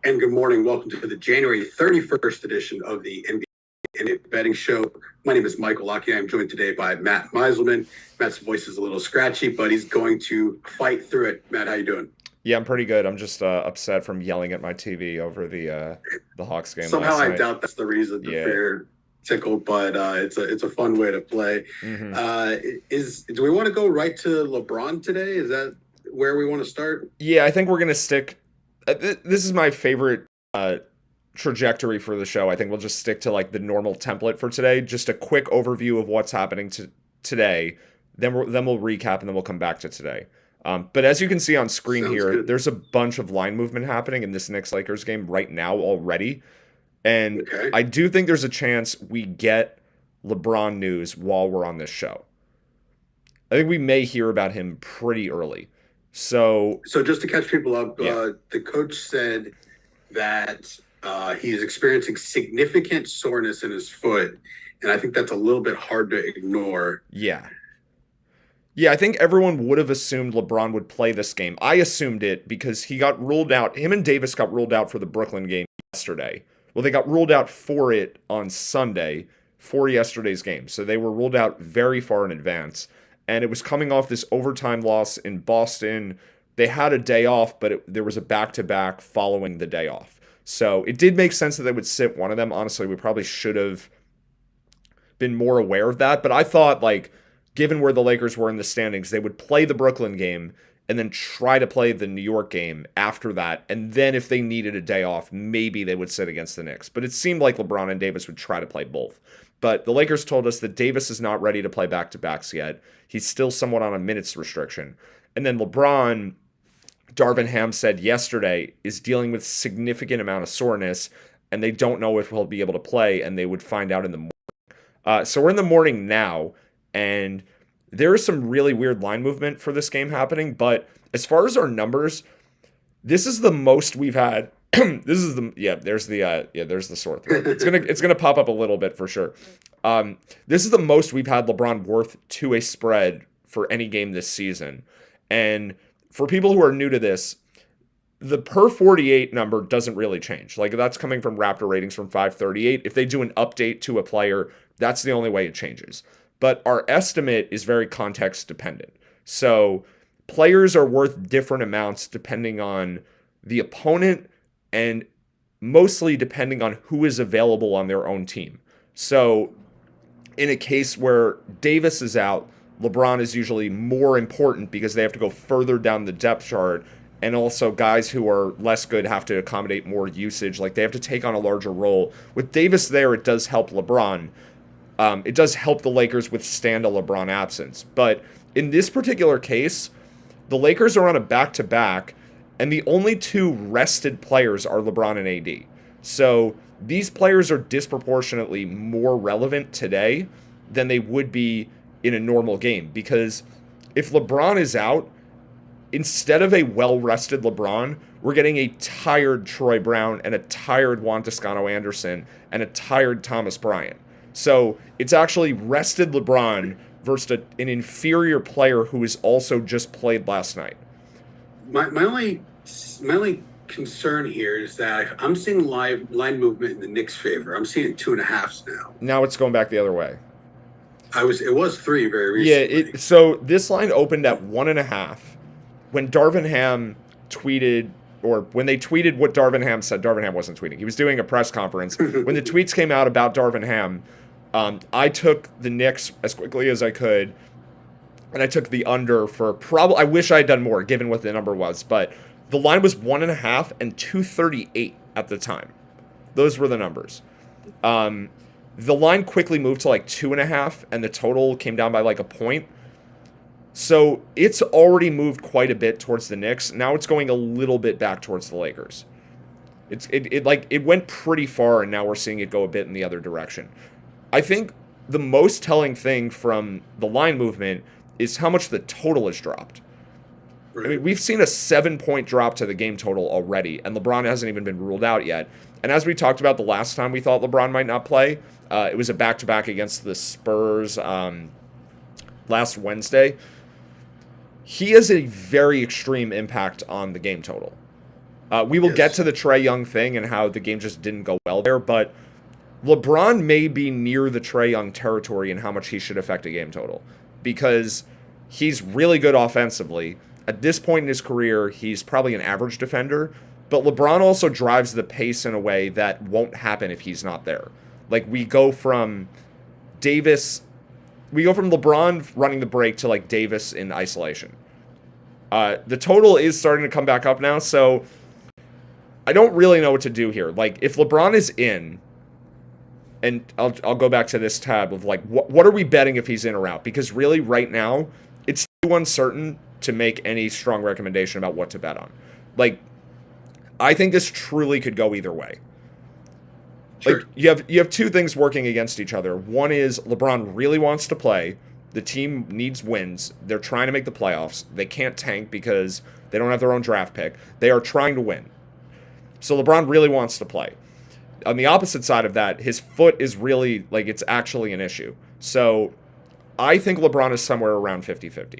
And good morning. Welcome to the January 31st edition of the NBA Betting Show. My name is Michael Lockey. I'm joined today by Matt Meiselman. Matt's voice is a little scratchy, but he's going to fight through it. Matt, how you doing? Yeah, I'm pretty good. I'm just upset from yelling at my TV over the Hawks game Somehow last I night. doubt that's the reason for Yeah. your tickle, but it's a fun way to play. hmm Do we want to go right to LeBron today? Is that where we want to start? Yeah, I think we're gonna stick. This is my favorite trajectory for the show. I think we'll just stick to like the normal template for today. Just a quick overview of what's happening today. Then we'll recap and then we'll come back to today. But as you can see on screen Sounds here, good. there's a bunch of line movement happening in this Knicks Lakers game right now already. And Okay. I do think there's a chance we get LeBron news while we're on this show. I think we may hear about him pretty early. So, So just to catch people up, yeah. the coach said that he is experiencing significant soreness in his foot, and I think that's a little bit hard to ignore. Yeah. Yeah, I think everyone would have assumed LeBron would play this game. I assumed it because he got ruled out. Him and Davis got ruled out for the Brooklyn game yesterday. Well, they got ruled out for it on Sunday for yesterday's game. So they were ruled out very far in advance. And it was coming off this overtime loss in Boston. They had a day off, but there was a back-to-back following the day off. So it did make sense that they would sit one of them. Honestly, we probably should have been more aware of that. But I thought, like, given where the Lakers were in the standings, they would play the Brooklyn game and then try to play the New York game after that. And then if they needed a day off, maybe they would sit against the Knicks. But it seemed like LeBron and Davis would try to play both. But the Lakers told us that Davis is not ready to play back-to-backs yet. He's still somewhat on a minutes restriction. And then LeBron, Darvin Ham said yesterday, is dealing with significant amount of soreness, and they don't know if he'll be able to play, and they would find out in the morning. So we're in the morning now, and there is some really weird line movement for this game happening. But as far as our numbers, this is the most we've had. This is the there's the sore throat. It's gonna pop up a little bit for sure. This is the most we've had LeBron worth to a spread for any game this season. And for people who are new to this, the per 48 number doesn't really change. Like, that's coming from Raptor ratings from 538. If they do an update to a player, that's the only way it changes. But our estimate is very context dependent. So players are worth different amounts depending on the opponent and mostly depending on who is available on their own team. So in a case where Davis is out, LeBron is usually more important because they have to go further down the depth chart. And also, guys who are less good have to accommodate more usage. Like, they have to take on a larger role. With Davis there, it does help LeBron. It does help the Lakers withstand a LeBron absence. But in this particular case, the Lakers are on a back-to-back, and the only two rested players are LeBron and AD. So these players are disproportionately more relevant today than they would be in a normal game. Because if LeBron is out, instead of a well-rested LeBron, we're getting a tired Troy Brown and a tired Juan Toscano Anderson and a tired Thomas Bryant. So it's actually rested LeBron versus an inferior player who has also just played last night. My only concern here is that I'm seeing live line movement in the Knicks' favor. I'm seeing 2.5s now. Now it's going back the other way. It was three very Yeah, recently. so this line opened at 1.5. When Darvin Ham tweeted, or when they tweeted what Darvin Ham said, Darvin Ham wasn't tweeting. He was doing a press conference. When the tweets came out about Darvin Ham, I took the Knicks as quickly as I could, and I took the under for probably. I wish I had done more, given what the number was, but the line was 1.5 and 238 at the time. Those were the numbers. The line quickly moved to like 2.5, and the total came down by like a point. So it's already moved quite a bit towards the Knicks. Now it's going a little bit back towards the Lakers. It went pretty far, and now we're seeing it go a bit in the other direction. I think the most telling thing from the line movement is how much the total has dropped. I Right. mean, we've seen a 7-point drop to the game total already, and LeBron hasn't even been ruled out yet. And as we talked about the last time we thought LeBron might not play, it was a back-to-back against the Spurs last Wednesday. He has a very extreme impact on the game total. We will get Yes. to the Trae Young thing and how the game just didn't go well there, but LeBron may be near the Trae Young territory in how much he should affect a game total because he's really good offensively. At this point in his career, he's probably an average defender, but LeBron also drives the pace in a way that won't happen if he's not there. Like Davis, we go from LeBron running the break to like Davis in isolation. The total is starting to come back up now, so I don't really know what to do here. Like if LeBron is in, and I'll go back to this tab of like what are we betting if he's in or out? Because really right now it's too uncertain to make any strong recommendation about what to bet on. Like I think this truly could go either way. Sure. Like you have two things working against each other. One is LeBron really wants to play. The team needs wins. They're trying to make the playoffs. They can't tank because they don't have their own draft pick. They are trying to win. So LeBron really wants to play. On the opposite side of that, his foot is really, like, it's actually an issue. So I think LeBron is somewhere around 50-50.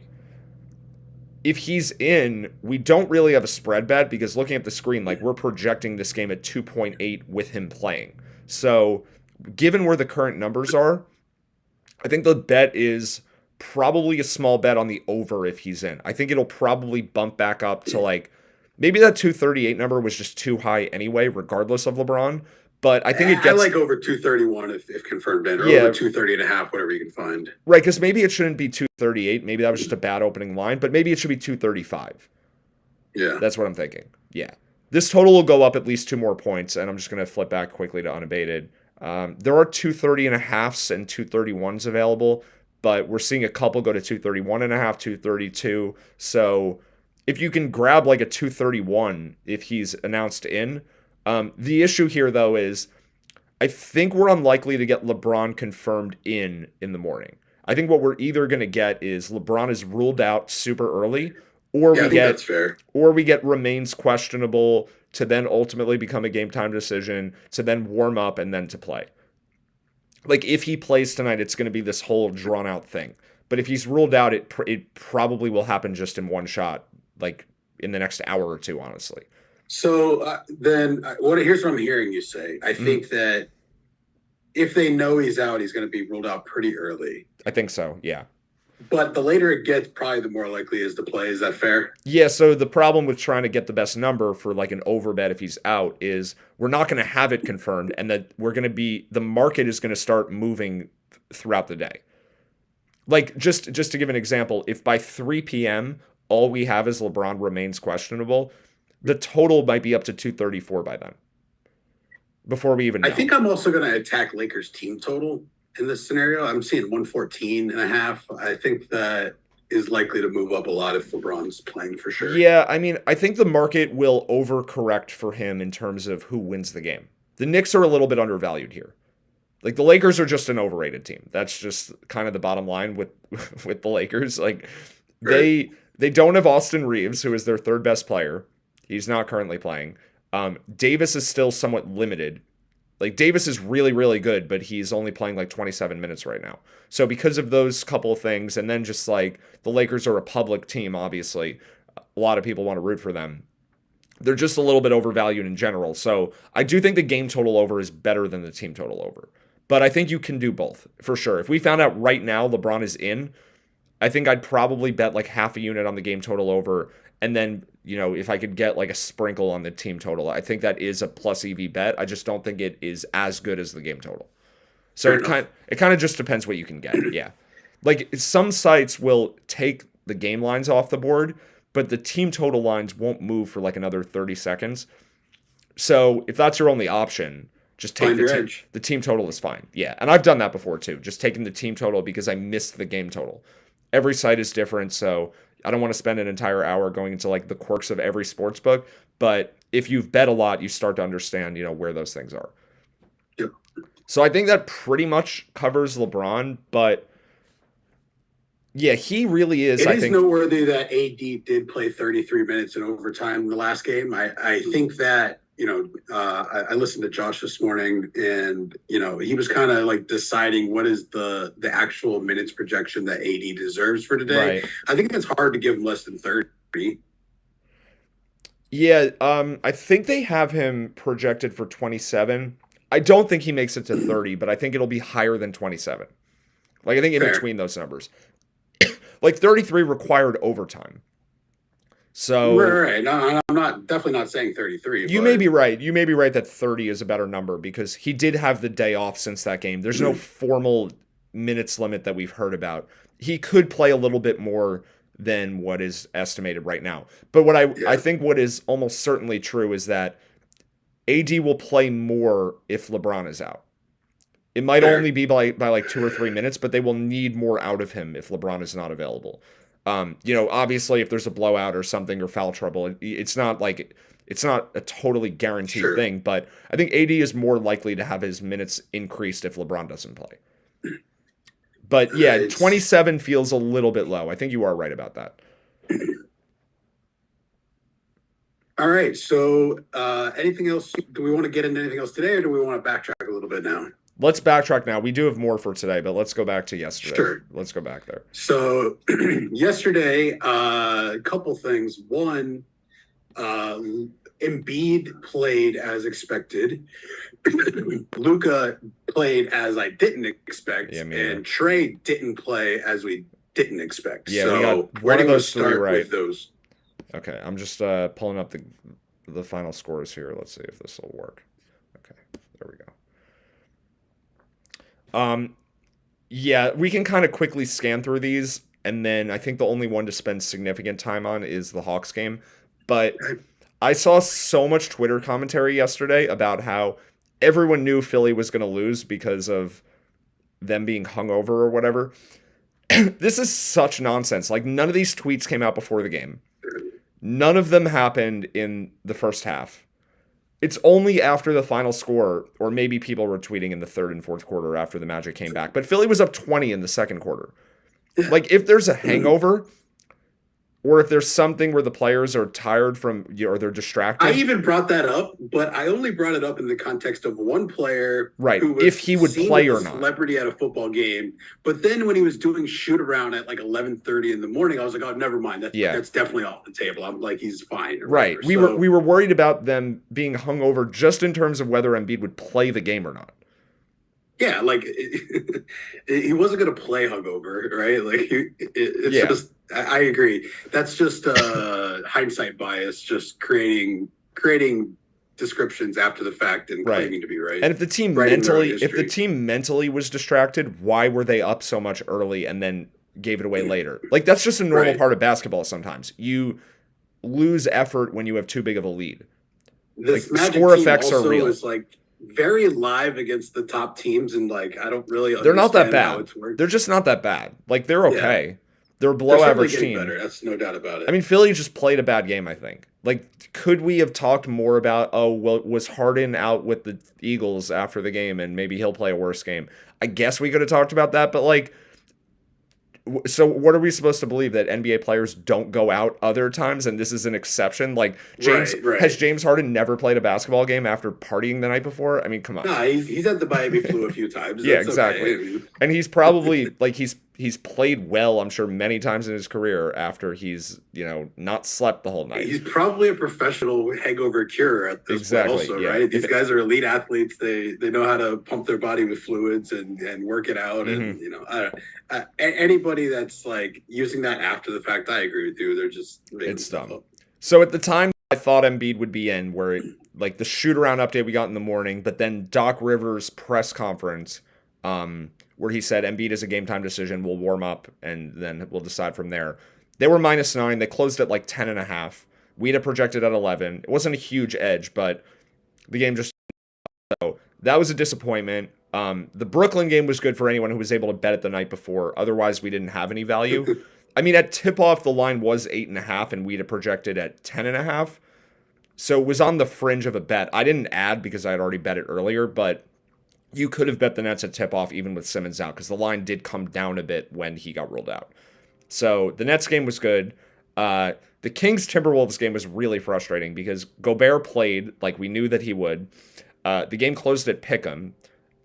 If he's in, we don't really have a spread bet because looking at the screen, like, we're projecting this game at 2.8 with him playing. So given where the current numbers are, I think the bet is probably a small bet on the over if he's in. I think it'll probably bump back up to, like, maybe that 238 number was just too high anyway, regardless of LeBron. But I think it gets... I like over 231 if confirmed in, or Yeah. over 230 and a half, whatever you can find. Right, because maybe it shouldn't be 238. Maybe that was just a bad opening line, but maybe it should be 235. Yeah. That's what I'm thinking. Yeah. This total will go up at least 2 more points, and I'm just going to flip back quickly to unabated. There are 230 and a halves and 231s available, but we're seeing a couple go to 231 and a half, 232. So if you can grab like a 231 if he's announced in, the issue here, though, is I think we're unlikely to get LeBron confirmed in the morning. I think what we're either going to get is LeBron is ruled out super early, or I think that's fair. or we get remains questionable to then ultimately become a game time decision, to then warm up and then to play. Like if he plays tonight, it's going to be this whole drawn out thing. But if he's ruled out, it probably will happen just in one shot, like in the next hour or two, honestly. So here's what I'm hearing you say. I think that if they know he's out, he's going to be ruled out pretty early. I think so, yeah. But the later it gets, probably the more likely is to play. Is that fair? Yeah, so the problem with trying to get the best number for like an over bet if he's out is we're not going to have it confirmed, and that the market is going to start moving throughout the day. Like just to give an example, if by 3 p.m. all we have is LeBron remains questionable, the total might be up to 234 by then. Before we even know. I think I'm also going to attack Lakers team total in this scenario. I'm seeing 114 and a half. I think that is likely to move up a lot if LeBron's playing for sure. Yeah, I mean, I think the market will overcorrect for him in terms of who wins the game. The Knicks are a little bit undervalued here. Like the Lakers are just an overrated team. That's just kind of the bottom line with the Lakers. Like they don't have Austin Reeves, who is their third best player. He's not currently playing. Davis is still somewhat limited. Like Davis is really, really good, but he's only playing like 27 minutes right now. So because of those couple of things, and then just like the Lakers are a public team, obviously, a lot of people want to root for them. They're just a little bit overvalued in general. So I do think the game total over is better than the team total over. But I think you can do both, for sure. If we found out right now LeBron is in, I think I'd probably bet like half a unit on the game total over. And then, if I could get like a sprinkle on the team total, I think that is a plus EV bet. I just don't think it is as good as the game total. So it kind of just depends what you can get. Yeah. Like some sites will take the game lines off the board, but the team total lines won't move for like another 30 seconds. So if that's your only option, just take the team total is fine. Yeah. And I've done that before too. Just taking the team total because I missed the game total. Every site is different, so I don't want to spend an entire hour going into like the quirks of every sports book, but if you've bet a lot, you start to understand, where those things are. Yep. So I think that pretty much covers LeBron, but yeah, he really is. It is noteworthy that AD did play 33 minutes in overtime in the last game. I think that, I listened to Josh this morning, and, he was kind of like deciding what is the actual minutes projection that AD deserves for today. Right. I think it's hard to give him less than 30. Yeah, I think they have him projected for 27. I don't think he makes it to 30, but I think it'll be higher than 27. Like I think in Fair. between those numbers. Like 33 required overtime. Right, So right, right. No, I'm not definitely not saying 33, you may but be right. You may be right that 30 is a better number because he did have the day off since that game. There's no formal minutes limit that we've heard about. He could play a little bit more than what is estimated right now. But what I yeah, think what is almost certainly true is that AD will play more if LeBron is out. It might only fair. be by like 2 or 3 minutes, but they will need more out of him if LeBron is not available. Obviously, if there's a blowout or something or foul trouble, it's not a totally guaranteed Sure. thing. But I think AD is more likely to have his minutes increased if LeBron doesn't play. But yeah, It's 27 feels a little bit low. I think you are right about that. all right. So, anything else? Do we want to get into anything else today, or do we want to backtrack a little bit now? Let's backtrack now. We do have more for today, but let's go back to yesterday. Sure. Let's go back there. So, yesterday, a couple things. One, uh, Embiid played as expected. Luca played as I didn't expect, Yeah, me neither. and Trey didn't play as we didn't expect. Yeah, we So, got where one do of you want to those three start right. with those? Okay, I'm just pulling up the final scores here. Let's see if this will work. Okay, there we go. Yeah, we can kind of quickly scan through these, and then I think the only one to spend significant time on is the Hawks game. But I saw so much Twitter commentary yesterday about how everyone knew Philly was going to lose because of them being hungover or whatever. This is such nonsense. Like none of these tweets came out before the game. None of them happened in the first half. It's only after the final score, or maybe people were tweeting in the third and fourth quarter after the Magic came back. But Philly was up 20 in the second quarter. Like, if there's a hangover, or if there's something where the players are tired from, or they're I distracted, even brought that up, but I only brought it up in the context of one player right, who if was he would seen play with or a not. celebrity at a football game. But then when he was doing shoot around at like 11:30 in the morning, I was like, oh, never mind. Yeah. That's definitely off the table. I'm like, he's fine. Or Right. whatever. We were worried about them being hungover just in terms of whether Embiid would play the game or not. Yeah, like he wasn't going to play hungover, right? Like it's Yeah. just. I agree. That's just hindsight bias, just creating descriptions after the fact and Right. claiming to be right. And if the team Writing their own mentally, if the history. team mentally was distracted, why were they up so much early and then gave it away later? Like that's just a normal Right. part of basketball sometimes. You lose effort when you have too big of a lead. This Like, Magic score team effects are also real. is like very live against the top teams, and like I don't really They're not that understand how bad. it's worked. They're just not that bad. Like they're Yeah. okay. They're a They're below certainly average getting team. better. That's no doubt about it. I mean, Philly just played a bad game, I think. Like, could we have talked more about, oh, well, was Harden out with the Eagles after the game and maybe he'll play a worse game? I guess we could have talked about that, but like, so what are we supposed to believe that NBA players don't go out other times and this is an exception? Like, Right. has James Harden never played a basketball game after partying the night before? I mean, come on. No, he's had the Miami flu a few times. Yeah, That's exactly. okay. And he's probably like he's played well, I'm sure, many times in his career after he's, not slept the whole night. He's probably a professional hangover cure at this Exactly, point also, yeah. right? These guys are elite athletes. They know how to pump their body with fluids and work it out. And, anybody that's like using that after the fact, I agree with you. They're just making It's stuff dumb. up. So at the time I thought Embiid would be in, where like the shoot around update we got in the morning, but then Doc Rivers' press conference, where he said Embiid is a game time decision. We'll warm up and then we'll decide from there. They were -9. They closed at like 10.5. We'd have projected at 11. It wasn't a huge edge, but the game just, so that was a disappointment. The Brooklyn game was good for anyone who was able to bet it the night before. Otherwise, we didn't have any value. I mean, at tip off, the line was 8.5, and we'd have projected at 10.5. So it was on the fringe of a bet. I didn't add because I had already bet it earlier, but you could have bet the Nets at tip off even with Simmons out because the line did come down a bit when he got ruled out. So the Nets game was good. The Kings Timberwolves game was really frustrating because Gobert played like we knew that he would. The game closed at Pick'em.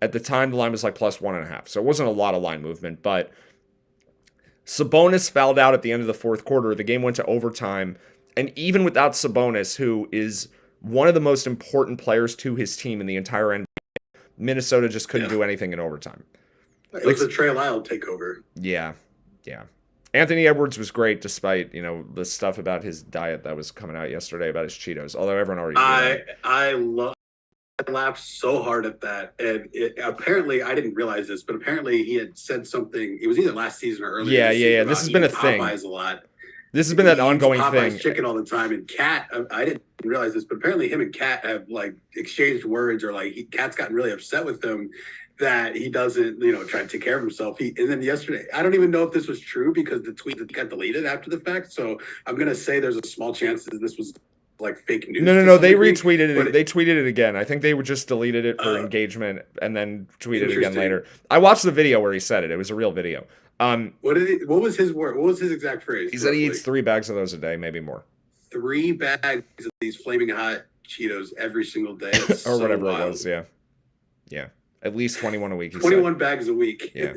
At the time, the line was like +1.5, so it wasn't a lot of line movement. But Sabonis fouled out at the end of the fourth quarter. The game went to overtime, And even without Sabonis, who is one of the most important players to his team in the entire NBA, Minnesota just couldn't do anything in overtime. It was a Trey Lyle takeover. Yeah. Anthony Edwards was great, despite the stuff about his diet that was coming out yesterday about his Cheetos. Although everyone already knew that. I laughed so hard at that, and apparently I didn't realize this, but apparently he had said something. It was either last season or earlier. Yeah. This has been a thing. Popeyes a lot. This has been that ongoing Popeyes thing. Chicken all the time, and Cat. I didn't realize this, but apparently him and Cat have like exchanged words, or like Cat's gotten really upset with him that he doesn't, try to take care of himself. And then yesterday, I don't even know if this was true because the tweet got deleted after the fact. So I'm gonna say there's a small chance that this was like fake news. No. They retweeted it. They tweeted it again. I think they just deleted it for engagement and then tweeted it again later. I watched the video where he said it. It was a real video. What was his word? What was his exact phrase? He said he eats 3 bags of those a day, maybe more. 3 bags of these flaming hot Cheetos every single day. Or whatever it was. Yeah. At least 21 a week. 21 bags a week. Yeah.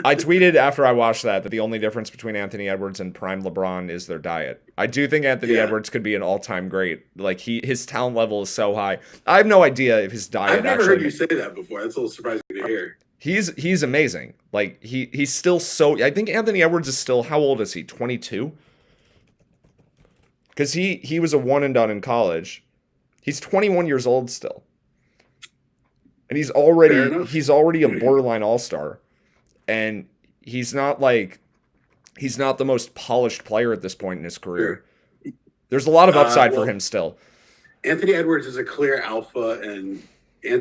I tweeted after I watched that the only difference between Anthony Edwards and prime LeBron is their diet. I do think Anthony Edwards could be an all-time great. Like his talent level is so high. I have no idea if his diet. I've never heard you say that before. That's a little surprising to hear. He's amazing. Like he's still so. I think Anthony Edwards is still. How old is he? 22. Because he was a one and done in college. He's 21 years old still. And he's already a borderline all-star. And he's not the most polished player at this point in his career. Sure. There's a lot of upside for him still. Anthony Edwards is a clear alpha and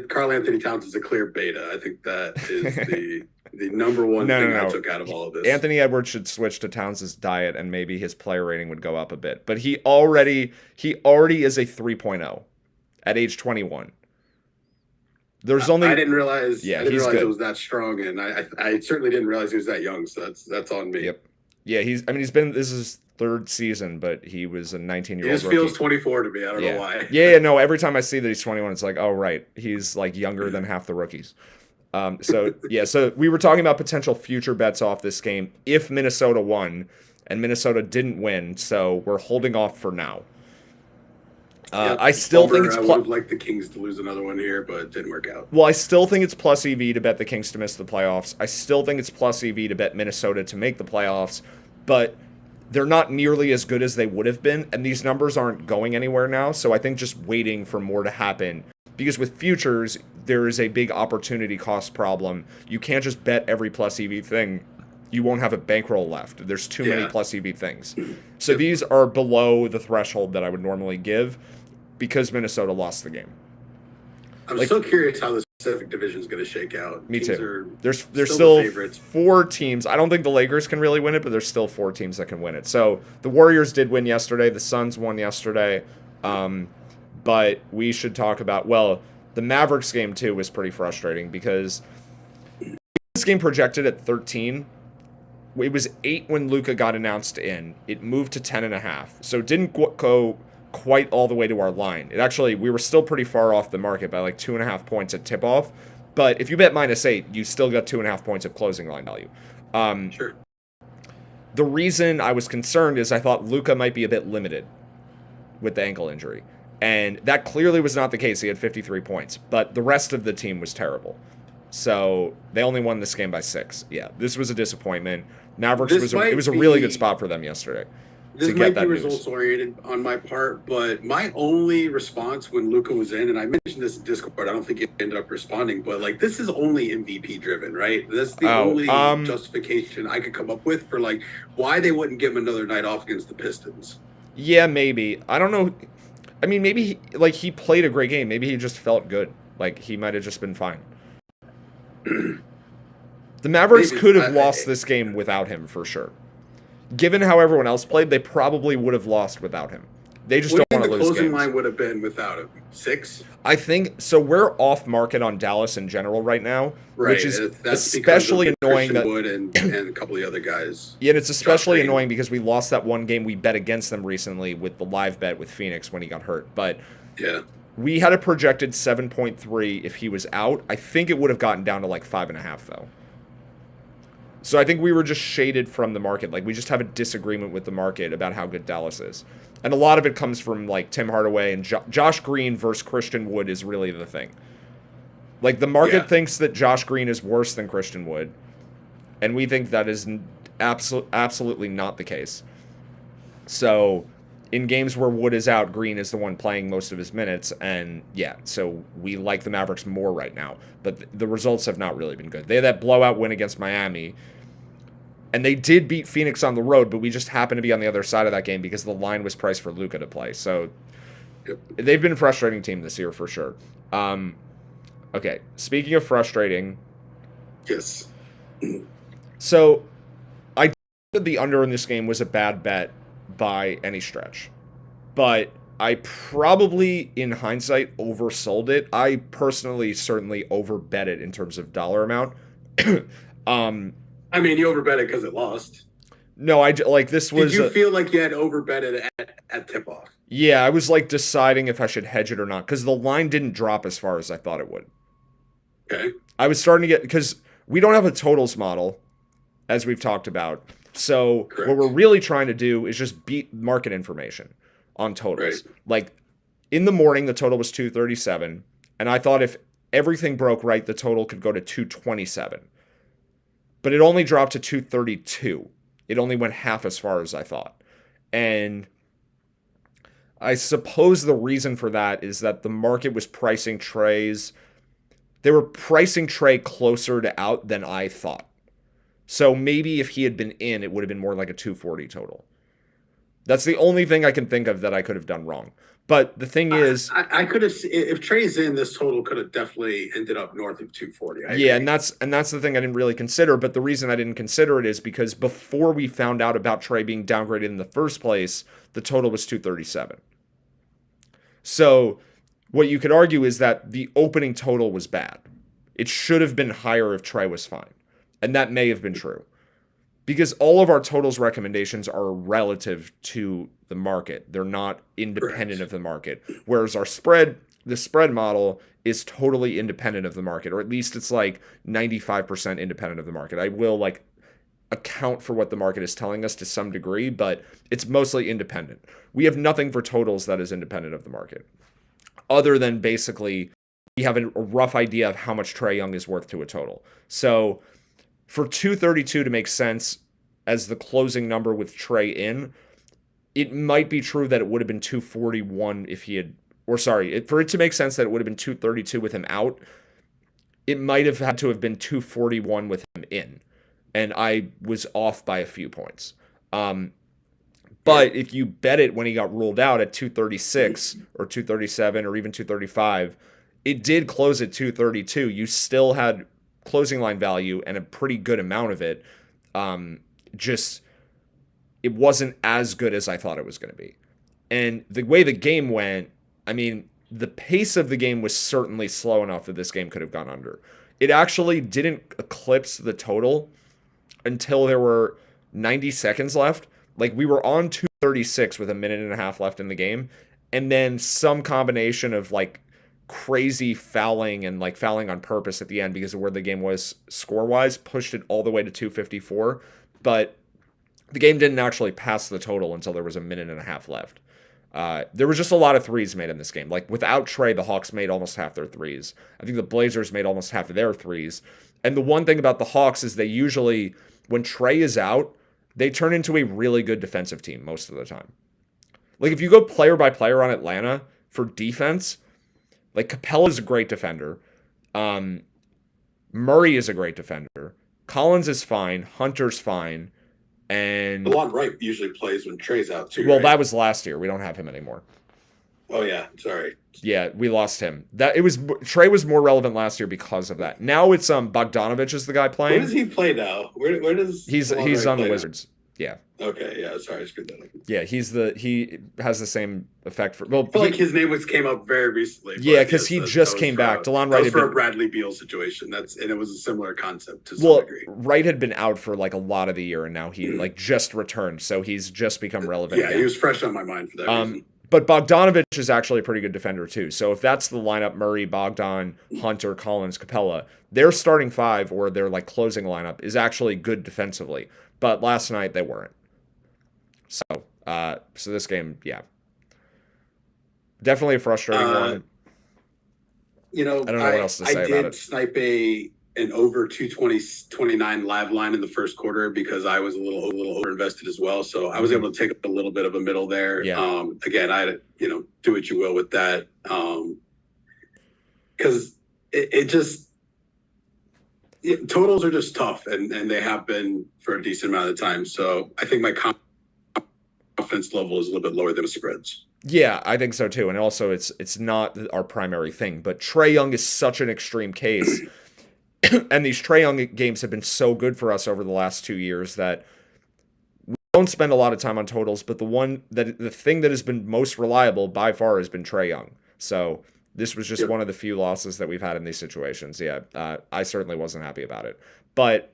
Karl Anthony Towns is a clear beta. I think that is the number one thing I took out of all of this. Anthony Edwards should switch to Towns' diet and maybe his player rating would go up a bit. But he already is a 3.0 at age 21. There's only I didn't realize good. It was that strong, and I certainly didn't realize he was that young. So that's on me. Yep. Yeah, this is his 3rd season, but he was a 19-year-old. He just feels 24 to me. I don't know why. No. Every time I see that he's 21, it's like, oh right, he's like younger than half the rookies. So we were talking about potential future bets off this game if Minnesota won, and Minnesota didn't win. So we're holding off for now. I still think it's. I would have liked the Kings to lose another one here, but it didn't work out. Well, I still think it's plus EV to bet the Kings to miss the playoffs. I still think it's plus EV to bet Minnesota to make the playoffs, but they're not nearly as good as they would have been, and these numbers aren't going anywhere now. So I think just waiting for more to happen, because with futures there is a big opportunity cost problem. You can't just bet every plus EV thing. You won't have a bankroll left. There's too many plus EV things. So these are below the threshold that I would normally give, because Minnesota lost the game. I'm so curious how the Pacific Division is going to shake out. Me too. There's still 4 teams. I don't think the Lakers can really win it, but there's still 4 teams that can win it. So the Warriors did win yesterday. The Suns won yesterday. But we should talk about, the Mavericks game too was pretty frustrating because this game projected at 13. It was 8 when Luka got announced in. It moved to 10.5. So it didn't go quite all the way to our line. We were still pretty far off the market by like 2.5 points at tip-off. But if you bet -8, you still got 2.5 points of closing line value. Sure. The reason I was concerned is I thought Luka might be a bit limited with the ankle injury. And that clearly was not the case. He had 53 points. But the rest of the team was terrible. So they only won this game by 6. Yeah, this was a disappointment. Mavericks it was a really good spot for them yesterday. This might be results oriented on my part, but my only response when Luka was in, and I mentioned this in Discord, I don't think it ended up responding, but like this is only MVP driven, right? That's the only justification I could come up with for like why they wouldn't give him another night off against the Pistons. Yeah, maybe. I don't know. I mean, maybe he played a great game. Maybe he just felt good. Like he might have just been fine. The Mavericks could have lost this game without him for sure. Given how everyone else played, they probably would have lost without him. They just don't want to lose games. What do you think the closing line would have been without him? 6? I think so. We're off market on Dallas in general right now, which is especially annoying. That Wood and a couple of the other guys. Yeah, and it's especially annoying because we lost that one game we bet against them recently with the live bet with Phoenix when he got hurt. But yeah, we had a projected 7.3 if he was out. I think it would have gotten down to like 5.5 though. So I think we were just shaded from the market. Like, we just have a disagreement with the market about how good Dallas is. And a lot of it comes from, like, Tim Hardaway and Josh Green versus Christian Wood is really the thing. Like, the market thinks that Josh Green is worse than Christian Wood. And we think that is absolutely not the case. So, in games where Wood is out, Green is the one playing most of his minutes. And, yeah, so we like the Mavericks more right now. But the results have not really been good. They had that blowout win against Miami. And they did beat Phoenix on the road, but we just happened to be on the other side of that game because the line was priced for Luka to play. So, they've been a frustrating team this year for sure. Okay, speaking of frustrating. Yes. So, I think that the under in this game was a bad bet by any stretch. But I probably, in hindsight, oversold it. I personally certainly overbet it in terms of dollar amount. I mean, you overbet it because it lost. No, this was... Did you feel like you had overbet it at tip-off? Yeah, I was, like, deciding if I should hedge it or not, because the line didn't drop as far as I thought it would. Okay. I was starting to get... Because we don't have a totals model, as we've talked about. So Correct. What we're really trying to do is just beat market information on totals. Right. Like, in the morning, the total was 237, and I thought if everything broke right, the total could go to 227. But it only dropped to 232. It only went half as far as I thought. And I suppose the reason for that is that the market was pricing Trae's... They were pricing Trae closer to out than I thought. So maybe if he had been in, it would have been more like a 240 total. That's the only thing I can think of that I could have done wrong. But the thing is... I could have... If Trae's in, this total could have definitely ended up north of 240. Yeah, and that's the thing I didn't really consider. But the reason I didn't consider it is because before we found out about Trae being downgraded in the first place, the total was 237. So what you could argue is that the opening total was bad. It should have been higher if Trae was fine. And that may have been true. Because all of our totals recommendations are relative to the market. They're not independent of the market. Whereas the spread model is totally independent of the market. Or at least it's like 95% independent of the market. I will like account for what the market is telling us to some degree, but it's mostly independent. We have nothing for totals that is independent of the market. Other than basically we have a rough idea of how much Trae Young is worth to a total. So for 232 to make sense as the closing number with Trae in, it might be true that it would have been 241 if he had, for it to make sense that it would have been 232 with him out, it might have had to have been 241 with him in. And I was off by a few points. But if you bet it when he got ruled out at 236 or 237 or even 235, it did close at 232. You still had closing line value and a pretty good amount of it. Just it wasn't as good as I thought it was going to be. And the way the game went, I mean, the pace of the game was certainly slow enough that this game could have gone under. It actually didn't eclipse the total until there were 90 seconds left. Like, we were on 236 with a minute and a half left in the game, and then some combination of like crazy fouling and like fouling on purpose at the end because of where the game was score-wise pushed it all the way to 254. But the game didn't actually pass the total until there was a minute and a half left. There was just a lot of threes made in this game. Like, without Trae, the Hawks made almost half their threes. I think the Blazers made almost half of their threes. And the one thing about the Hawks is they usually, when Trae is out, they turn into a really good defensive team most of the time. Like, if you go player by player on Atlanta for defense, like, Capella is a great defender. Murray is a great defender. Collins is fine. Hunter's fine. And DeLon Wright usually plays when Trae's out too. Well, right? that was last year. We don't have him anymore. Oh yeah, sorry. Yeah, we lost him. Trae was more relevant last year because of that. Now it's Bogdanovich is the guy playing. Where does he play now? Where does he's on the Wizards? Yeah. Okay, yeah, sorry, I screwed that up. Yeah, he has the same effect for. I feel like his name came up very recently. Yeah, because he just came back. DeLon Wright was for a Bradley Beal situation. And it was a similar concept to some degree. Wright had been out for like a lot of the year, and now he like just returned, so he's just become relevant. Yeah, again. He was fresh on my mind for that reason. But Bogdanovich is actually a pretty good defender too. So if that's the lineup, Murray, Bogdan, Hunter, Collins, Capella, their starting five or their like closing lineup is actually good defensively. But last night they weren't. So this game, yeah, definitely a frustrating one. You know, I don't know what else to say about it. I did snipe an over 220-29 live line in the first quarter because I was a little over invested as well. So I was able to take a little bit of a middle there. Yeah. Again, I had to, do what you will with that. Because totals are just tough and they have been for a decent amount of time. So I think my confidence level is a little bit lower than the spreads. Yeah, I think so too. And also it's not our primary thing, but Trae Young is such an extreme case. And these Trae Young games have been so good for us over the last 2 years that we don't spend a lot of time on totals, but the thing that has been most reliable by far has been Trae Young. So this was just one of the few losses that we've had in these situations. Yeah, I certainly wasn't happy about it. But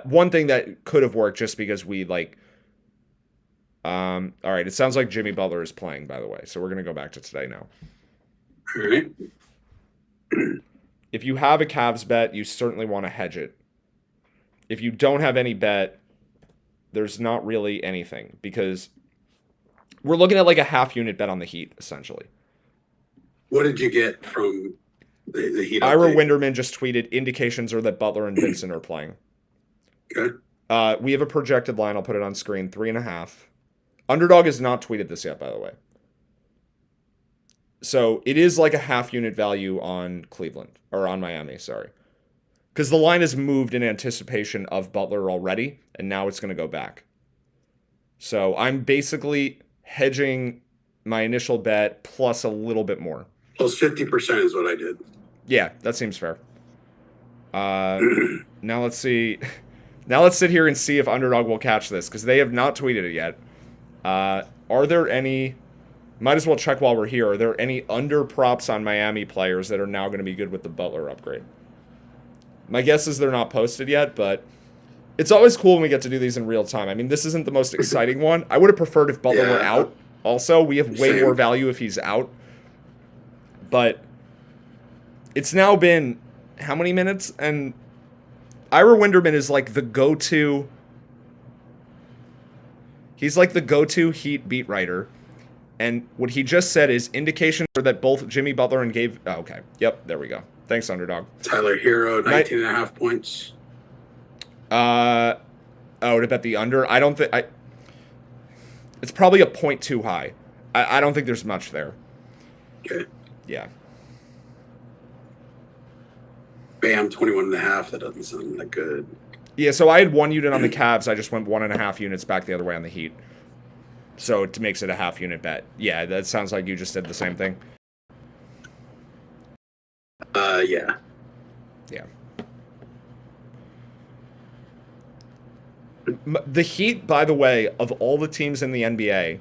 one thing that could have worked just because we all right, it sounds like Jimmy Butler is playing, by the way. So we're going to go back to today now. All right. If you have a Cavs bet, you certainly want to hedge it. If you don't have any bet, there's not really anything because we're looking at like a half unit bet on the Heat, essentially. What did you get from the Heat? Ira Winderman just tweeted indications are that Butler and Vincent are playing. Okay. We have a projected line. I'll put it on screen. 3.5. Underdog has not tweeted this yet, by the way. So it is like a half unit value on Cleveland or on Miami, sorry. Because the line has moved in anticipation of Butler already, and now it's going to go back. So I'm basically hedging my initial bet plus a little bit more. Plus 50% is what I did. Yeah, that seems fair. Now let's see. Now let's sit here and see if Underdog will catch this, because they have not tweeted it yet. Are there any... Might as well check while we're here. Are there any under props on Miami players that are now going to be good with the Butler upgrade? My guess is they're not posted yet, but it's always cool when we get to do these in real time. I mean, this isn't the most exciting one. I would have preferred if Butler were out. Also, we have way more value if he's out. But it's now been how many minutes? And Ira Winderman is like the go-to... He's like the go-to Heat beat writer. And what he just said is indications are that both Jimmy Butler and Gabe... Oh, okay. Yep, there we go. Thanks, Underdog. Tyler Hero, 19.5 points. To bet the under? I don't think... It's probably a point too high. I don't think there's much there. Okay. Yeah. Bam, 21.5. That doesn't sound that good. Yeah, so I had 1 unit on the Cavs. I just went 1.5 units back the other way on the Heat. So it makes it a half unit bet. Yeah, that sounds like you just did the same thing. Yeah. Yeah. The Heat, by the way, of all the teams in the NBA,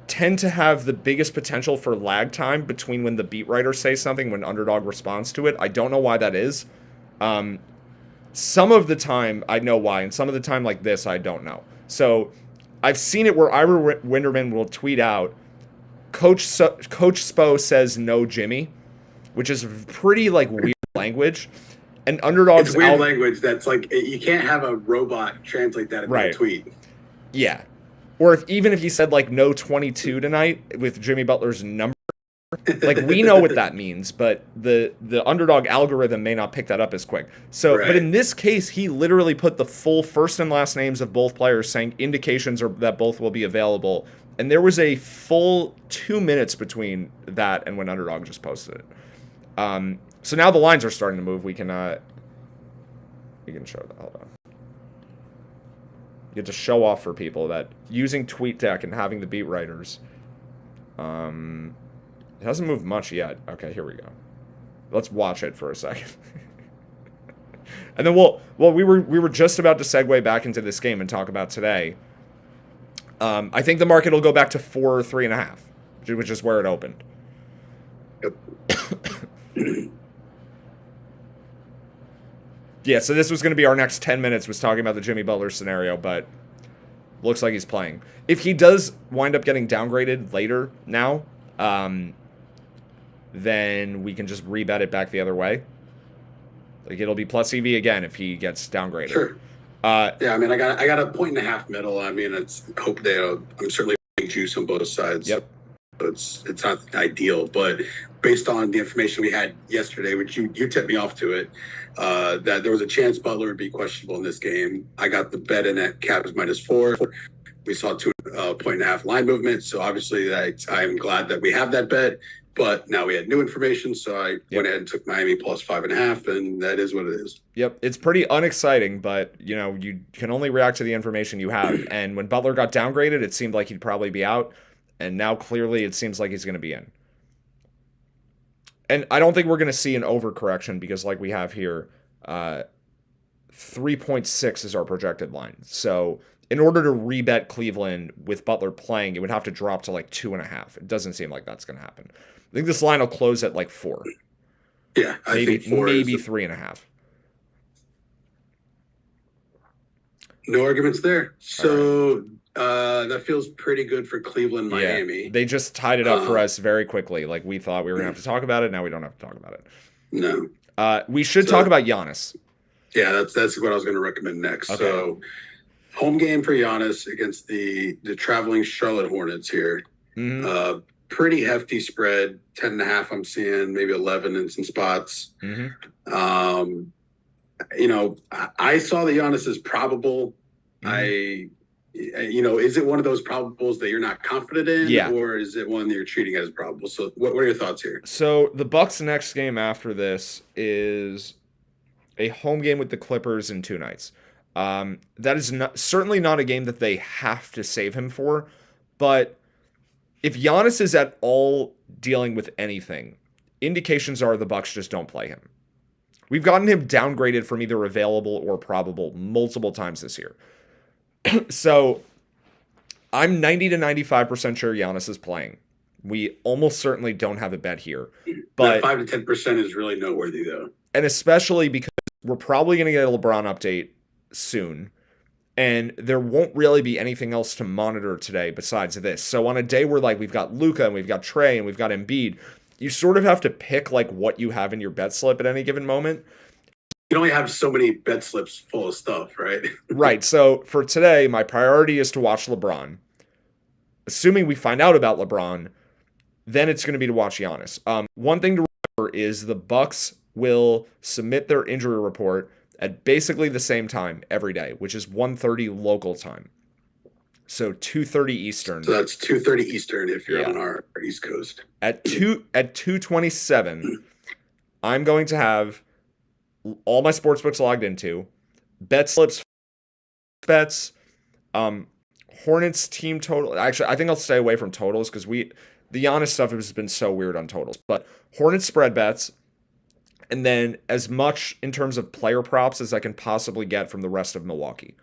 tend to have the biggest potential for lag time between when the beat writers say something, when Underdog responds to it. I don't know why that is. Some of the time, I know why, and some of the time like this, I don't know. So I've seen it where Ira Winderman will tweet out, Coach Spo says no Jimmy, which is pretty like weird language. And Underdog's it's weird language that's like you can't have a robot translate that in a tweet. Yeah. Or even if he said like no 22 tonight with Jimmy Butler's number, like we know what that means, but the Underdog algorithm may not pick that up as quick. So, But in this case, he literally put the full first and last names of both players, saying indications are that both will be available. And there was a full 2 minutes between that and when Underdog just posted it. So now the lines are starting to move. We can show that. Hold on. You have to show off for people that using TweetDeck and having the beat writers. It hasn't moved much yet. Okay, here we go. Let's watch it for a second. And then we were just about to segue back into this game and talk about today. I think the market will go back to 4 or 3.5, which is where it opened. Yep. Yeah, so this was going to be our next 10 minutes, was talking about the Jimmy Butler scenario, but Looks like he's playing. If he does wind up getting downgraded later now, then we can just rebet it back the other way. Like it'll be plus EV again if he gets downgraded. Sure. Yeah, I mean, I got a 1.5 middle. I mean, it's hope they. I'm certainly juice on both sides. Yep. It's not ideal, but based on the information we had yesterday, which you tipped me off to it, that there was a chance Butler would be questionable in this game. I got the bet in at Cavs -4. We saw 2.5 line movement, so obviously I'm glad that we have that bet. But now we had new information, so I went ahead and took Miami +5.5, and that is what it is. Yep, it's pretty unexciting, but you can only react to the information you have. And when Butler got downgraded, it seemed like he'd probably be out, and now clearly it seems like he's going to be in. And I don't think we're going to see an overcorrection because, like we have here, 3.6 is our projected line. So in order to rebet Cleveland with Butler playing, it would have to drop to like 2.5. It doesn't seem like that's going to happen. I think this line will close at like 4. Yeah, I think 4 maybe 3.5. No arguments there. So that feels pretty good for Cleveland, Miami. Yeah, they just tied it up for us very quickly. Like we thought we were going to have to talk about it. Now we don't have to talk about it. No. We should talk about Giannis. Yeah, that's what I was going to recommend next. Okay. So home game for Giannis against the traveling Charlotte Hornets here. Mm-hmm. Pretty hefty spread, 10.5 I'm seeing, maybe 11 in some spots. Mm-hmm. I saw the Giannis as probable. Mm-hmm. Is it one of those probables that you're not confident in? Yeah. Or is it one that you're treating as probable? So what are your thoughts here? So the Bucks' next game after this is a home game with the Clippers in 2 nights. That is certainly not a game that they have to save him for, but if Giannis is at all dealing with anything, indications are the Bucks just don't play him. We've gotten him downgraded from either available or probable multiple times this year. So I'm 90 to 95% sure Giannis is playing. We almost certainly don't have a bet here. But 5 to 10% is really noteworthy, though. And especially because we're probably going to get a LeBron update soon. And there won't really be anything else to monitor today besides this. So on a day where we've got Luka and we've got Trey and we've got Embiid, you sort of have to pick what you have in your bet slip at any given moment. You only have so many bet slips full of stuff, right? Right. So for today, my priority is to watch LeBron. Assuming we find out about LeBron, then it's going to be to watch Giannis. One thing to remember is the Bucks will submit their injury report at basically the same time every day, which is 1:30 local time. So 2:30 Eastern. So that's 2:30 Eastern if you're on our East Coast. At 2:27, I'm going to have all my sports books logged into, bet slips, bets, Hornets team total. Actually, I think I'll stay away from totals because the Giannis stuff has been so weird on totals. But Hornets spread bets, and then as much in terms of player props as I can possibly get from the rest of Milwaukee.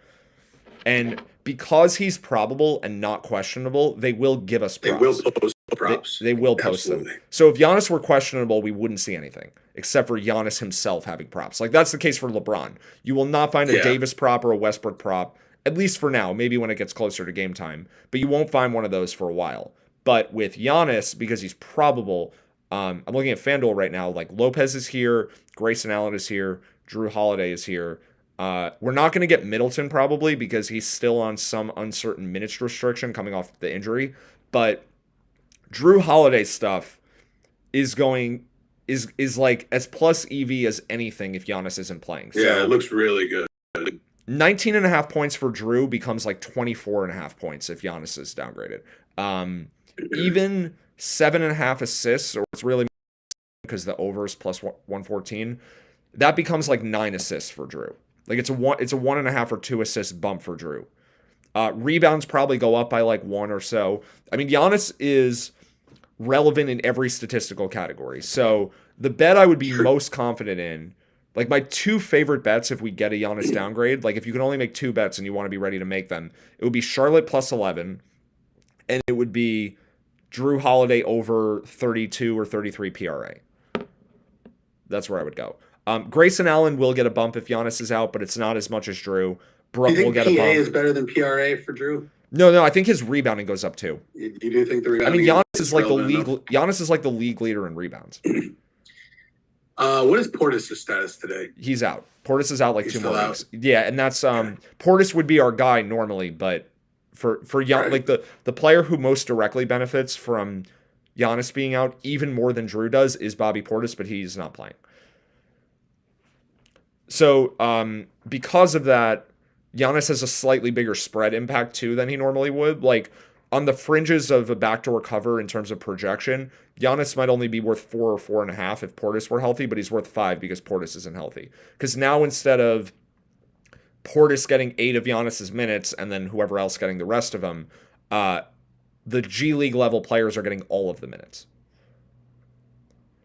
And because he's probable and not questionable, they will give us props. They will post props. They will post them. So if Giannis were questionable, we wouldn't see anything, except for Giannis himself having props. That's the case for LeBron. You will not find a Davis prop or a Westbrook prop, at least for now, maybe when it gets closer to game time. But you won't find one of those for a while. But with Giannis, because he's probable, I'm looking at FanDuel right now, Lopez is here, Grayson Allen is here, Drew Holiday is here. We're not going to get Middleton probably because he's still on some uncertain minutes restriction coming off the injury. But Drew Holiday stuff is as plus EV as anything if Giannis isn't playing. Yeah, it looks really good. 19.5 points for Drew becomes 24.5 points if Giannis is downgraded. Even 7.5 assists, or it's really because the over is plus 114, that becomes 9 assists for Drew. It's a 1.5 or 2 assist bump for Drew. Rebounds probably go up by 1 or so. I mean, Giannis is relevant in every statistical category. So the bet I would be most confident in, my 2 favorite bets if we get a Giannis downgrade, if you can only make 2 bets and you want to be ready to make them, it would be Charlotte plus 11, and it would be Drew Holiday over 32 or 33 PRA. That's where I would go. Grayson Allen will get a bump if Giannis is out, but it's not as much as Drew. Do you Brook will think get PA a bump. is better than PRA for Drew? No, I think his rebounding goes up too. You do think the I rebounding? mean, Giannis is like the relevant league. enough? Giannis is like the league leader in rebounds. What is Portis' status today? He's out. Portis is out like He's 2 still more out? weeks. Yeah, and that's Portis would be our guy normally, but for Right. like the player who most directly benefits from Giannis being out even more than Drew does is Bobby Portis, but he's not playing. So because of that, Giannis has a slightly bigger spread impact too than he normally would. Like on the fringes of a backdoor cover in terms of projection, Giannis might only be worth 4 or 4.5 if Portis were healthy, but he's worth 5 because Portis isn't healthy. Because now instead of Portis getting 8 of Giannis's minutes and then whoever else getting the rest of them, the G League level players are getting all of the minutes.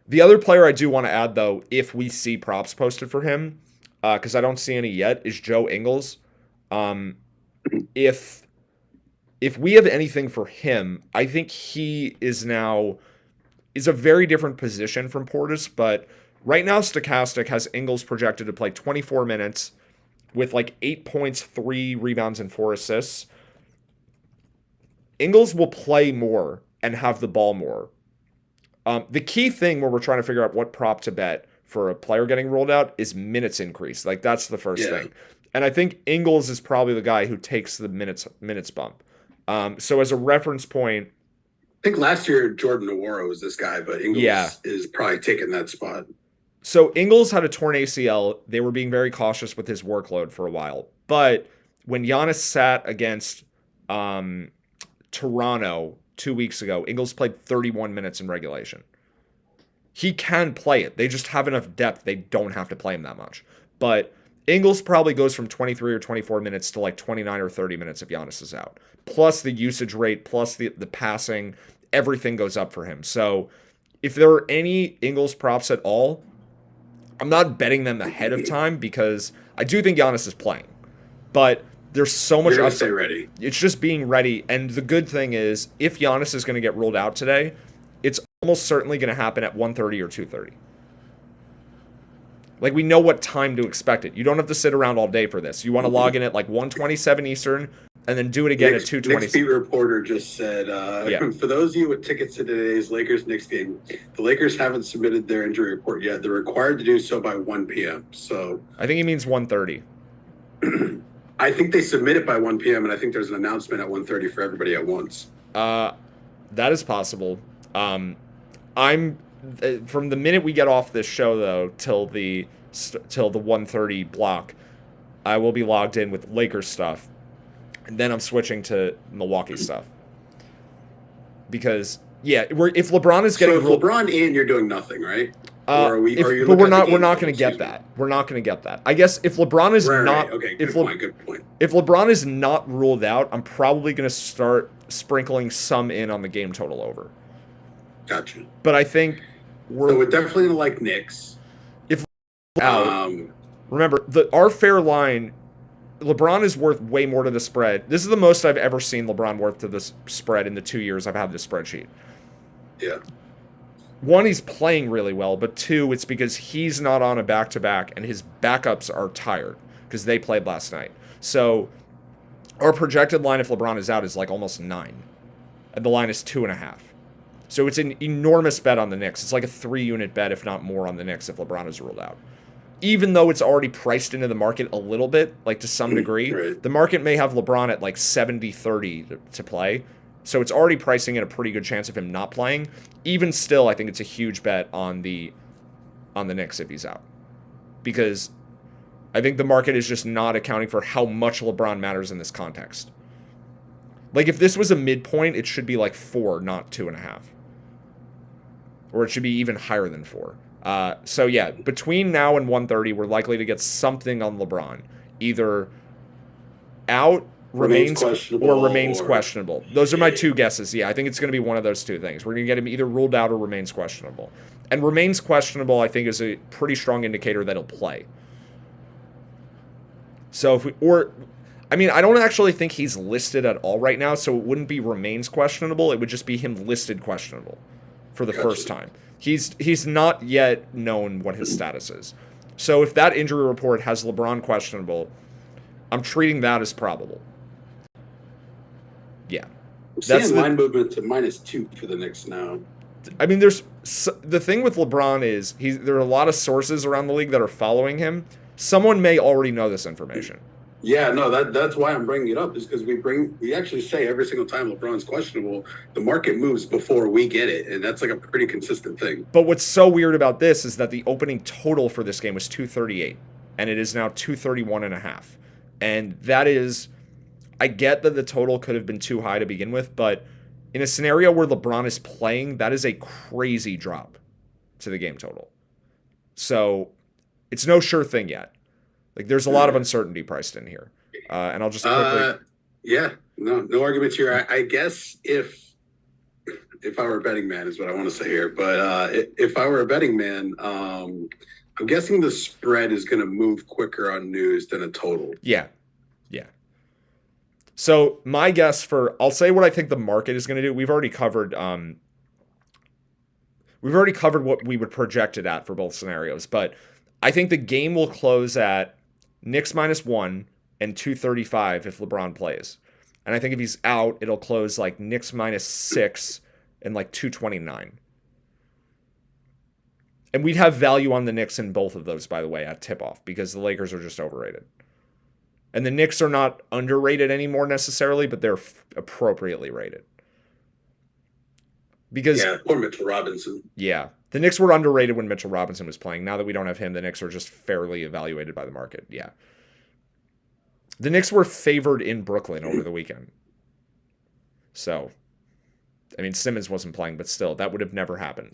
The other player I do want to add, though, if we see props posted for him, because I don't see any yet, is Joe Ingles. If we have anything for him, I think he is a very different position from Portis, but right now Stochastic has Ingles projected to play 24 minutes with like 8 points, 3 rebounds, and 4 assists. Ingles will play more and have the ball more. The key thing when we're trying to figure out what prop to bet for a player getting rolled out is minutes increase. Like that's the first thing. And I think Ingles is probably the guy who takes the minutes bump. So as a reference point, I think last year Jordan Nwora was this guy, but Ingles is probably taking that spot. So Ingles had a torn ACL. They were being very cautious with his workload for a while. But when Giannis sat against Toronto 2 weeks ago, Ingles played 31 minutes in regulation. He can play it. They just have enough depth. They don't have to play him that much. But Ingles probably goes from 23 or 24 minutes to like 29 or 30 minutes if Giannis is out. Plus the usage rate, plus the passing, everything goes up for him. So if there are any Ingles props at all, I'm not betting them ahead of time because I do think Giannis is playing. But there's so much You're upside. stay ready. It's just being ready. And the good thing is, if Giannis is going to get ruled out today, it's almost certainly going to happen at 1:30 or 2:30. Like, we know what time to expect it. You don't have to sit around all day for this. You want to log in at like 1:27 Eastern and then do it again at 2:20. Knicks beat reporter just said, for those of you with tickets to today's Lakers-Knicks game, the Lakers haven't submitted their injury report yet. They're required to do so by 1 p.m. So I think he means 1:30. I think they submit it by 1 p.m., and I think there's an announcement at 1:30 for everybody at once. That is possible. I'm from the minute we get off this show though till the 1:30 block, I will be logged in with Lakers stuff, and then I'm switching to Milwaukee stuff. Because if LeBron is getting so if LeBron in, you're doing nothing, right? Or we're not going to get that. We're not going to get that. I guess if LeBron is not okay, if good point. If LeBron is not ruled out, I'm probably going to start sprinkling some in on the game total over. Gotcha. But I think we're definitely like Knicks. If out, remember our fair line, LeBron is worth way more to the spread. This is the most I've ever seen LeBron worth to this spread in the 2 years I've had this spreadsheet. Yeah. One, he's playing really well, but two, it's because he's not on a back-to-back and his backups are tired because they played last night. So our projected line if LeBron is out is like almost 9. And the line is 2.5. So it's an enormous bet on the Knicks. It's like a 3-unit bet, if not more, on the Knicks if LeBron is ruled out. Even though it's already priced into the market a little bit, like to some degree, right. The market may have LeBron at like 70-30 to play. So it's already pricing in a pretty good chance of him not playing. Even still, I think it's a huge bet on the Knicks if he's out. Because I think the market is just not accounting for how much LeBron matters in this context. Like if this was a midpoint, it should be like 4, not 2.5. Or it should be even higher than 4. So yeah, between now and 1:30, we're likely to get something on LeBron. Either out, remains questionable. Those are my two guesses. Yeah, I think it's going to be one of those two things. We're going to get him either ruled out or remains questionable. And remains questionable, I think, is a pretty strong indicator that he'll play. So I don't actually think he's listed at all right now, so it wouldn't be remains questionable. It would just be him listed questionable for the first time. He's not yet known what his status is. So if that injury report has LeBron questionable, I'm treating that as probable. Yeah. I'm That's seeing line movement to -2 for the Knicks now. I mean, the thing with LeBron is there are a lot of sources around the league that are following him. Someone may already know this information. Yeah, no, that's why I'm bringing it up, is because we actually say every single time LeBron's questionable, the market moves before we get it, and that's like a pretty consistent thing. But what's so weird about this is that the opening total for this game was 238, and it is now 231.5. And that is, I get that the total could have been too high to begin with, but in a scenario where LeBron is playing, that is a crazy drop to the game total. So it's no sure thing yet. Like, there's a lot of uncertainty priced in here. And I'll just quickly... Yeah, no arguments here. I guess if I were a betting man is what I want to say here. But if I were a betting man, I'm guessing the spread is going to move quicker on news than a total. Yeah. So my guess I'll say what I think the market is going to do. We've already covered what we would project it at for both scenarios, but I think the game will close at Knicks -1 and 235 if LeBron plays. And I think if he's out, it'll close like Knicks -6 and like 229. And we'd have value on the Knicks in both of those, by the way, at tip-off, because the Lakers are just overrated. And the Knicks are not underrated anymore necessarily, but they're appropriately rated. Because or Mitchell Robinson. Yeah. The Knicks were underrated when Mitchell Robinson was playing. Now that we don't have him, the Knicks are just fairly evaluated by the market. Yeah. The Knicks were favored in Brooklyn over the weekend. So, I mean, Simmons wasn't playing, but still, that would have never happened.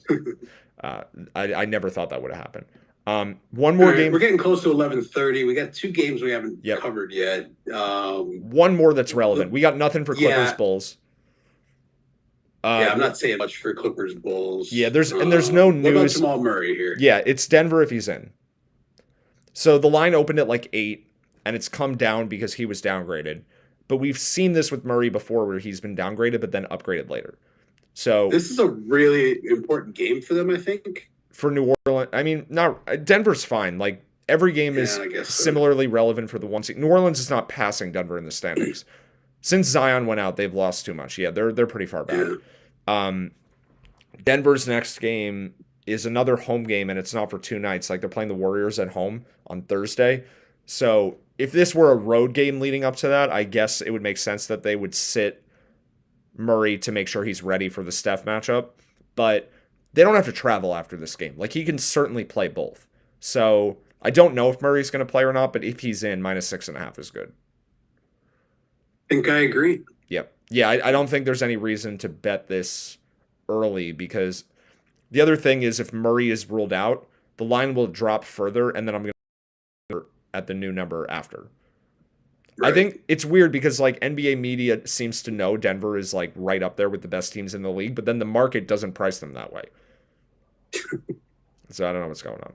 I never thought that would have happened. One more game. We're getting close to 11:30. We got 2 games we haven't covered yet. One more that's relevant. We got nothing for Clippers Bulls. I'm not saying much for Clippers Bulls. Yeah, there's no news. What about Jamal Murray here? Yeah, it's Denver if he's in. So the line opened at like 8, and it's come down because he was downgraded. But we've seen this with Murray before, where he's been downgraded but then upgraded later. So this is a really important game for them, I think. For New Orleans, I mean, Denver's fine. Like, every game is similarly relevant for the one seed. New Orleans is not passing Denver in the standings. Since Zion went out, they've lost too much. Yeah, they're pretty far back. Yeah. Denver's next game is another home game, and it's not for 2 nights. Like, they're playing the Warriors at home on Thursday. So if this were a road game leading up to that, I guess it would make sense that they would sit Murray to make sure he's ready for the Steph matchup. But they don't have to travel after this game. Like, he can certainly play both. So I don't know if Murray's going to play or not, but if he's in, -6.5 is good. I think I agree. Yep. Yeah, I don't think there's any reason to bet this early, because the other thing is if Murray is ruled out, the line will drop further, and then I'm going to at the new number after. Right. I think it's weird because like NBA media seems to know Denver is like right up there with the best teams in the league, but then the market doesn't price them that way. So I don't know what's going on.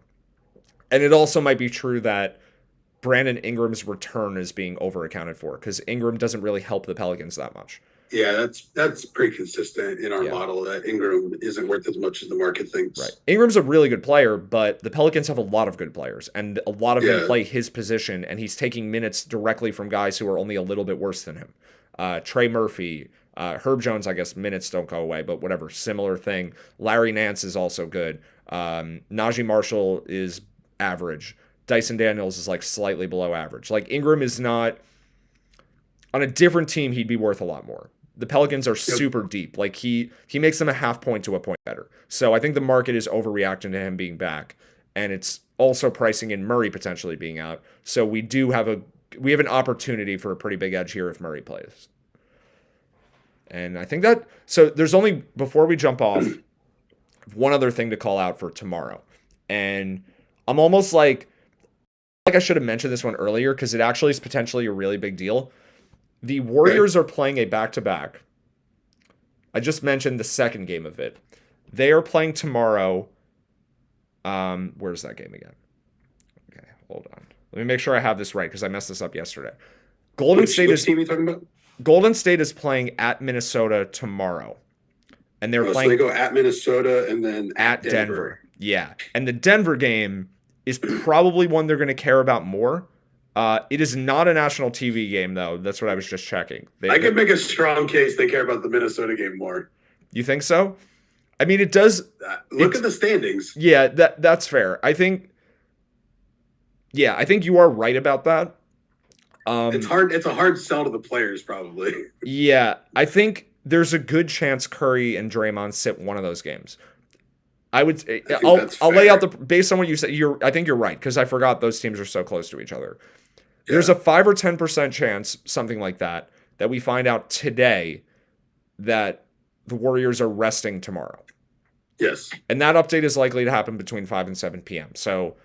And it also might be true that Brandon Ingram's return is being over accounted for, because Ingram doesn't really help the Pelicans that much. Yeah, that's pretty consistent in our model, that Ingram isn't worth as much as the market thinks. Right. Ingram's a really good player, but the Pelicans have a lot of good players, and a lot of them play his position, and he's taking minutes directly from guys who are only a little bit worse than him. Trey Murphy, Herb Jones, I guess minutes don't go away, but whatever, similar thing. Larry Nance is also good. Najee Marshall is average. Dyson Daniels is like slightly below average. Like, Ingram is not, on a different team, he'd be worth a lot more. The Pelicans are super deep. Like, he makes them a half point to a point better. So I think the market is overreacting to him being back, and it's also pricing in Murray potentially being out. So we have an opportunity for a pretty big edge here if Murray plays. And I think so there's only, before we jump off, one other thing to call out for tomorrow. And I'm almost like I should have mentioned this one earlier, because it actually is potentially a really big deal. The Warriors are playing a back-to-back. I just mentioned the second game of it. They are playing tomorrow. Where's that game again? Okay, hold on. Let me make sure I have this right, because I messed this up yesterday. Which team are you talking about? Golden State is playing at Minnesota tomorrow. And they're playing. So they go at Minnesota and then at Denver. Yeah. And the Denver game is probably one they're going to care about more. It is not a national TV game, though. That's what I was just checking. I could make a strong case they care about the Minnesota game more. You think so? I mean, it does. Look at the standings. Yeah, that's fair. I think you are right about that. It's hard. It's a hard sell to the players, probably. Yeah, I think there's a good chance Curry and Draymond sit one of those games. I'll lay out based on what you said. I think you're right, because I forgot those teams are so close to each other. Yeah. There's a 5 or 10% chance, something like that we find out today that the Warriors are resting tomorrow. Yes. And that update is likely to happen between 5 and 7 p.m. So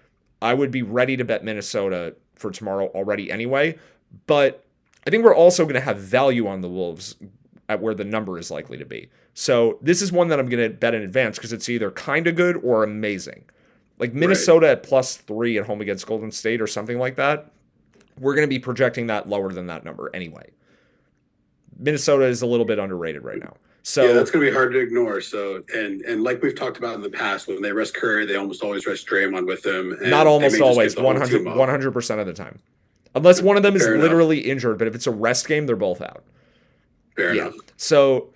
I would be ready to bet Minnesota for tomorrow already anyway. But I think we're also going to have value on the Wolves at where the number is likely to be. So this is one that I'm going to bet in advance because it's either kind of good or amazing. Like Minnesota at +3 at home against Golden State or something like that. We're going to be projecting that lower than that number anyway. Minnesota is a little bit underrated right now. So yeah, that's going to be hard to ignore. So and like we've talked about in the past, when they rest Curry, they almost always rest Draymond with them. And not almost always, 100% of the time. Unless one of them is literally injured, but if it's a rest game, they're both out. Fair enough. So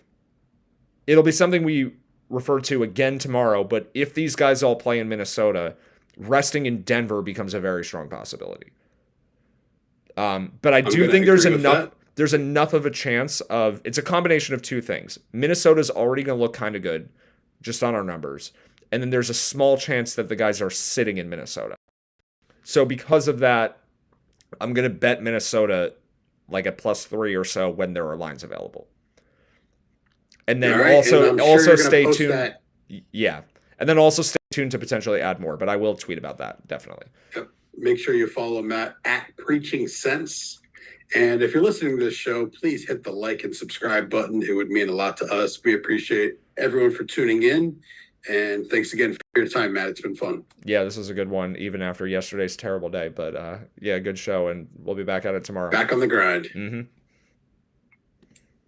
it'll be something we refer to again tomorrow, but if these guys all play in Minnesota, resting in Denver becomes a very strong possibility. But I do think there's enough of a chance of, it's a combination of two things. Minnesota's already going to look kind of good just on our numbers. And then there's a small chance that the guys are sitting in Minnesota. So because of that, I'm going to bet Minnesota like at +3 or so when there are lines available. And then also stay tuned. That. Yeah. And then also stay tuned to potentially add more, but I will tweet about that definitely. Yep. Make sure you follow Matt at Preaching Sense. And if you're listening to this show, please hit the like and subscribe button. It would mean a lot to us. We appreciate everyone for tuning in. And thanks again for your time, Matt. It's been fun. Yeah, this is a good one, even after yesterday's terrible day. But yeah, good show. And we'll be back at it tomorrow. Back on the grind. Mm-hmm.